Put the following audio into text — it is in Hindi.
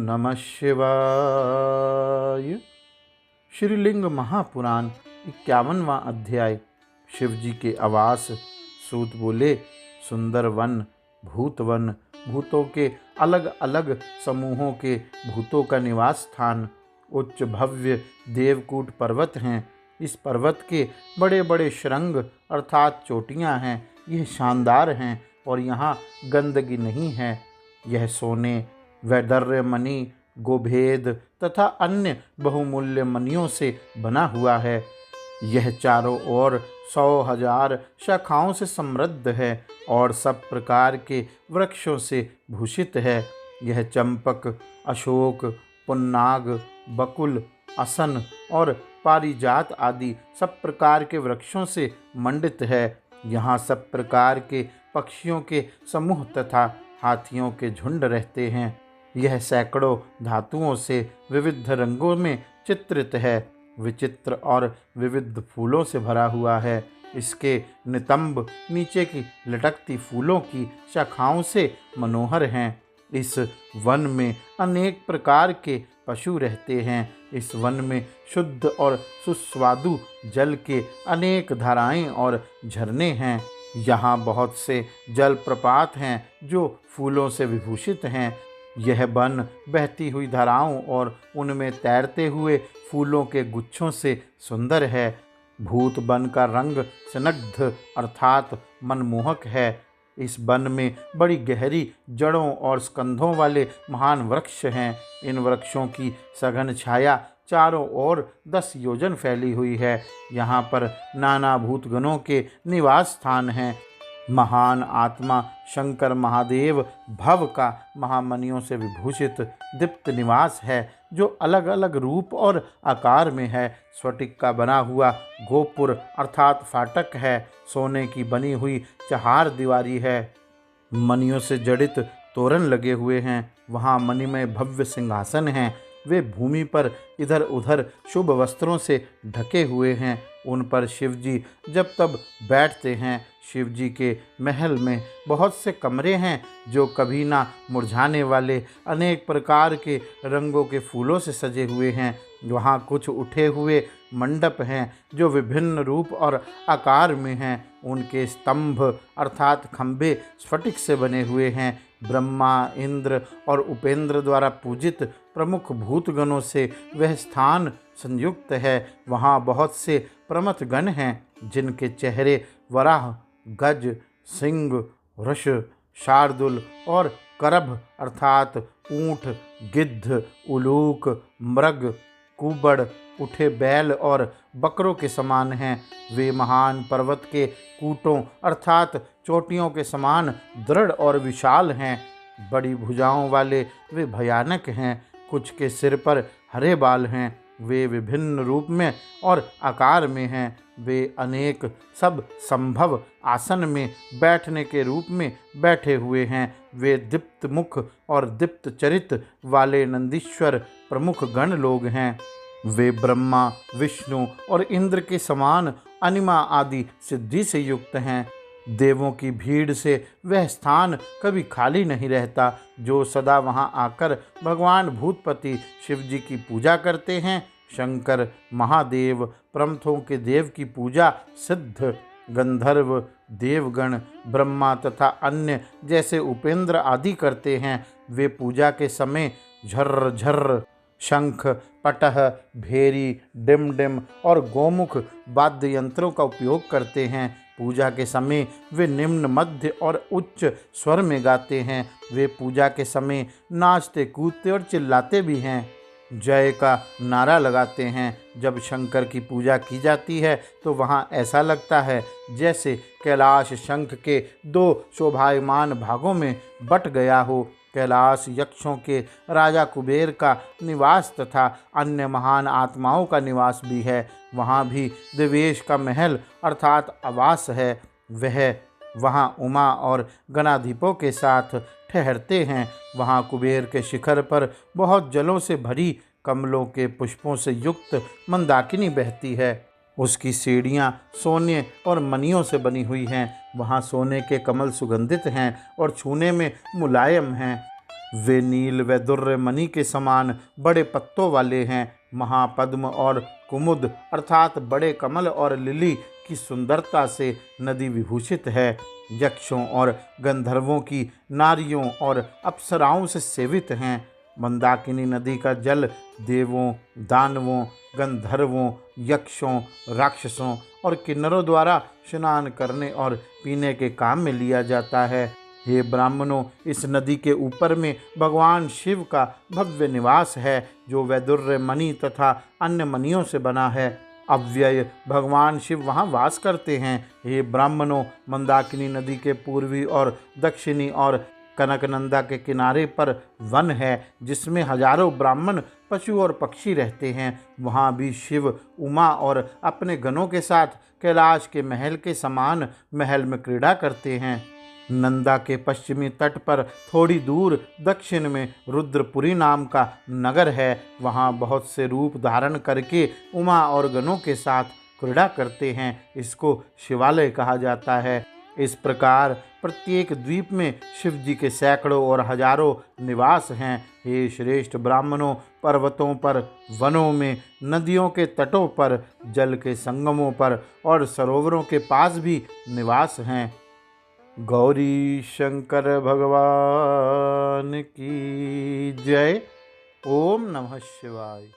नमः शिवाय। श्रीलिंग महापुराण 51वां अध्याय। शिवजी के आवास। सूत बोले, सुंदर वन, भूतवन, भूतों के अलग अलग समूहों के भूतों का निवास स्थान। उच्च भव्य देवकूट पर्वत हैं। इस पर्वत के बड़े बड़े शृंग अर्थात चोटियां हैं। यह शानदार हैं और यहाँ गंदगी नहीं है। यह सोने, वैदर्य मणि, गोभेद तथा अन्य बहुमूल्य मणियों से बना हुआ है। यह चारों ओर 100,000 शाखाओं से समृद्ध है और सब प्रकार के वृक्षों से भूषित है। यह चंपक, अशोक, पुन्नाग, बकुल, असन और पारिजात आदि सब प्रकार के वृक्षों से मंडित है। यहाँ सब प्रकार के पक्षियों के समूह तथा हाथियों के झुंड रहते हैं। यह सैकड़ों धातुओं से विविध रंगों में चित्रित है। विचित्र और विविध फूलों से भरा हुआ है। इसके नितंब नीचे की लटकती फूलों की शाखाओं से मनोहर हैं। इस वन में अनेक प्रकार के पशु रहते हैं। इस वन में शुद्ध और सुस्वादु जल के अनेक धाराएं और झरने हैं। यहाँ बहुत से जलप्रपात हैं जो फूलों से विभूषित हैं। यह वन बहती हुई धाराओं और उनमें तैरते हुए फूलों के गुच्छों से सुंदर है। भूत वन का रंग स्निग्ध अर्थात मनमोहक है। इस वन में बड़ी गहरी जड़ों और स्कंधों वाले महान वृक्ष हैं। इन वृक्षों की सघन छाया चारों ओर 10 योजन फैली हुई है। यहाँ पर नाना भूतगणों के निवास स्थान हैं। महान आत्मा शंकर महादेव भव का महामणियों से विभूषित दीप्त निवास है, जो अलग अलग रूप और आकार में है। स्फटिक का बना हुआ गोपुर अर्थात फाटक है। सोने की बनी हुई चहार दीवारी है। मणियों से जड़ित तोरण लगे हुए हैं। वहाँ मणिमय भव्य सिंहासन हैं। वे भूमि पर इधर उधर शुभ वस्त्रों से ढके हुए हैं। उन पर शिवजी जब तब बैठते हैं। शिवजी के महल में बहुत से कमरे हैं जो कभी ना मुरझाने वाले अनेक प्रकार के रंगों के फूलों से सजे हुए हैं। वहाँ कुछ उठे हुए मंडप हैं जो विभिन्न रूप और आकार में हैं। उनके स्तंभ अर्थात खंभे स्फटिक से बने हुए हैं। ब्रह्मा, इंद्र और उपेंद्र द्वारा पूजित प्रमुख भूतगणों से वह स्थान संयुक्त है। वहाँ बहुत से प्रमथ गण हैं जिनके चेहरे वराह, गज, सिंह, वृष, शार्दुल और करभ अर्थात ऊंट, गिद्ध, उलूक, मृग, कुबड़, उठे बैल और बकरों के समान हैं। वे महान पर्वत के कूटों अर्थात चोटियों के समान दृढ़ और विशाल हैं। बड़ी भुजाओं वाले वे भयानक हैं। कुछ के सिर पर हरे बाल हैं। वे विभिन्न रूप में और आकार में हैं। वे अनेक सब संभव आसन में बैठने के रूप में बैठे हुए हैं। वे दीप्त मुख और दीप्त चरित वाले नंदीश्वर प्रमुख गण लोग हैं। वे ब्रह्मा, विष्णु और इंद्र के समान अनिमा आदि सिद्धि से युक्त हैं। देवों की भीड़ से वह स्थान कभी खाली नहीं रहता, जो सदा वहां आकर भगवान भूतपति शिवजी की पूजा करते हैं। शंकर महादेव प्रमथों के देव की पूजा सिद्ध, गंधर्व, देवगण, ब्रह्मा तथा अन्य जैसे उपेंद्र आदि करते हैं। वे पूजा के समय झर्र झर्र, शंख, पटह, भेरी, डिम डिम और गोमुख वाद्य यंत्रों का उपयोग करते हैं। पूजा के समय वे निम्न, मध्य और उच्च स्वर में गाते हैं। वे पूजा के समय नाचते, कूदते और चिल्लाते भी हैं। जय का नारा लगाते हैं। जब शंकर की पूजा की जाती है तो वहाँ ऐसा लगता है जैसे कैलाश शंख के 2 शोभायमान भागों में बट गया हो। कैलाश यक्षों के राजा कुबेर का निवास तथा अन्य महान आत्माओं का निवास भी है। वहाँ भी देवेश का महल अर्थात आवास है। वह वहाँ उमा और गणाधिपों के साथ ठहरते हैं। वहाँ कुबेर के शिखर पर बहुत जलों से भरी कमलों के पुष्पों से युक्त मंदाकिनी बहती है। उसकी सीढ़ियाँ सोने और मणियों से बनी हुई हैं। वहाँ सोने के कमल सुगंधित हैं और छूने में मुलायम हैं। वे नील व दुर्र मणि के समान बड़े पत्तों वाले हैं। महापद्म और कुमुद अर्थात बड़े कमल और लिली की सुंदरता से नदी विभूषित है। यक्षों और गंधर्वों की नारियों और अप्सराओं से सेवित हैं। मंदाकिनी नदी का जल देवों, दानवों, गंधर्वों, यक्षों, राक्षसों और किन्नरों द्वारा स्नान करने और पीने के काम में लिया जाता है। हे ब्राह्मणों, इस नदी के ऊपर में भगवान शिव का भव्य निवास है, जो वैदुर्य मणि तथा अन्य मणियों से बना है। अव्यय भगवान शिव वहाँ वास करते हैं। हे ब्राह्मणों, मंदाकिनी नदी के पूर्वी और दक्षिणी और कनकनंदा के किनारे पर वन है, जिसमें हजारों ब्राह्मण, पशु और पक्षी रहते हैं। वहाँ भी शिव, उमा और अपने गणों के साथ कैलाश के महल के समान महल में क्रीड़ा करते हैं। नंदा के पश्चिमी तट पर थोड़ी दूर दक्षिण में रुद्रपुरी नाम का नगर है। वहाँ बहुत से रूप धारण करके उमा और गणों के साथ क्रीड़ा करते हैं। इसको शिवालय कहा जाता है। इस प्रकार प्रत्येक द्वीप में शिव जी के सैकड़ों और हजारों निवास हैं। हे श्रेष्ठ ब्राह्मणों, पर्वतों पर, वनों में, नदियों के तटों पर, जल के संगमों पर और सरोवरों के पास भी निवास हैं। गौरी शंकर भगवान की जय। ओम नमः शिवाय।